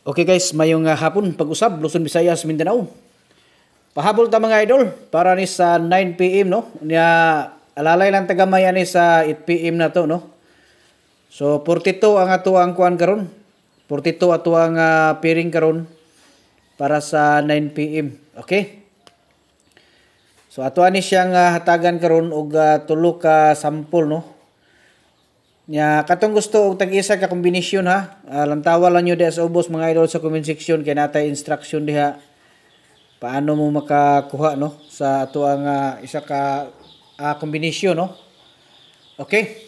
Okay guys, mayong hapon pag-usab Luzon, Visayas, Mindanao. Pahabol ta mga idol para ni sa 9 PM no. Nya alalay lang tagamay ani sa 8 PM na to no. So 42 ang ato ang kuan karon. 42 ato ang piring karon para sa 9 PM. Okay? So ato ani siyang hatagan karon og tulo ka sample no. Nya katong gusto og tag-isa ka kombinasyon ha. Lantawa lang nyo diha sa ubos mga idol sa comment section kay natay instruction diha paano mo makakuha no sa ato ang isa ka kombinasyon no. Okay?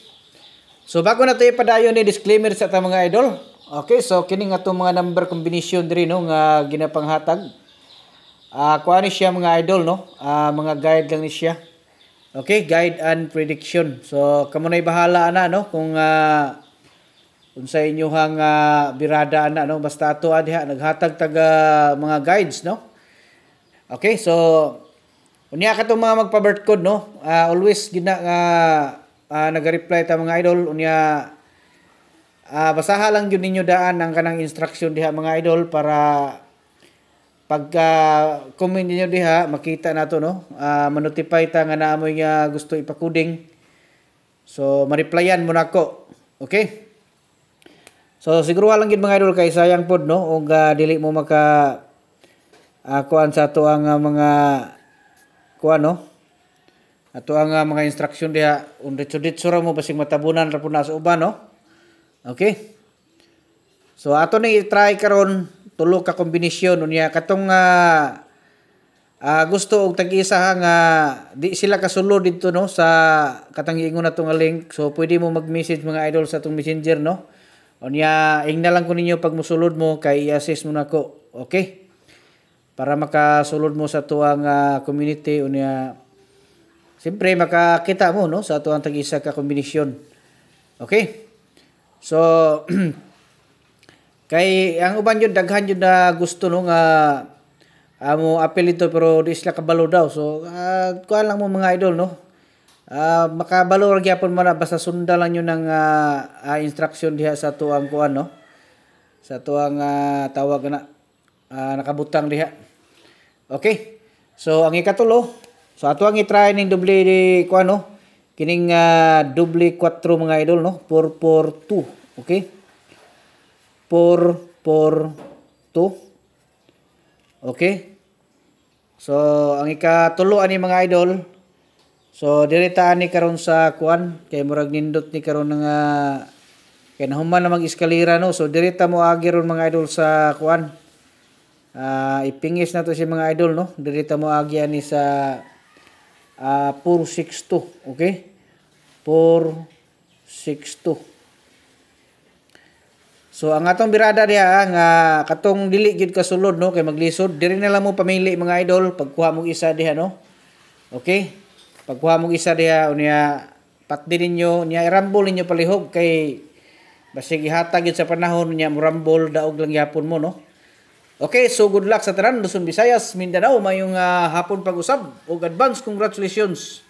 So bago na tayo padayon ni disclaimer sa ta mga idol. Okay, so kining ato mga number combination diri no nga ginapanghatag. Kuha ni siya mga idol no. Mga guide lang ni siya. Okay, guide and prediction. So kamo nay bahala ana no kung sa inyohang birada ana no basta ato diha naghatag tag mga guides no. Okay, so unya katong mga magpa-birth code no. Always gina nga naga-reply ta mga idol unya basaha lang gyud ninyo daan ang kanang instruction diha mga idol para pagka comment niyo diha makita nato no, ma-notify ta nga naamoy nga gusto ipakuding. So ma-replyan mo nako. Okay? So siguro lang gid mga idol kay sayang pod no og dili mo maka kuan sa ato ang mga kuan no. Ato ang mga instruction diha undit-udit sura mo basig matabunan ra pud na sa uban no. Okay? So ato ni try karon tulo ka kombinasyon unya katong gusto og tag-isa nga di sila kasulod dito no sa katang ingon nato nga link. So pwede mo mag-message mga idol sa atong messenger no. Unya ingna lang ko ninyo pag mosulod mo kay i-assist mo nako. Okay? Para makasulod mo sa tuang community unya siyempre makakita mo no sa tuang tag-isa ka kombinasyon. Okay? So kay ang uban yun daghan yun na gusto no nga amo apel ito pero di sila kabalo daw. So kuan lang mo mga idol no. Makabalo ra gyapon man basta sundan lang yun ng instruction diha sa tuang kuan no. Sa tuang tawag na nakabutang diha. Okay? So ang ikatulo, so ato ang i-try ning doble di kuan no. Kining doble 4 mga idol no. 442. Okay? 4, 4, 2. Okay? So, ang ikatulo ani mga idol. So, direta ani karon sa kuan kay murag nindot ni karon nga kay nahuman na mag-eskalera no. So, direta mo agi ron mga idol sa kuan. Ipingis na to si mga idol no. Direta mo agi ani sa 462. Okay? 462. So ang atong birada diha nga katong dili gid kasulod no kay maglisod diri na lang mo pamili mga idol pagkuha mo isa diha no. Okay? Pagkuha mo isa diha unya patdi ninyo nya irambol ninyo palihog kay basig ihatag gid sa panahon nya mo rambol daog lang yapon mo no. Okay, so good luck sa tanan Luzon, Visayas, Mindanao mayong hapon pag-usab ug advance congratulations.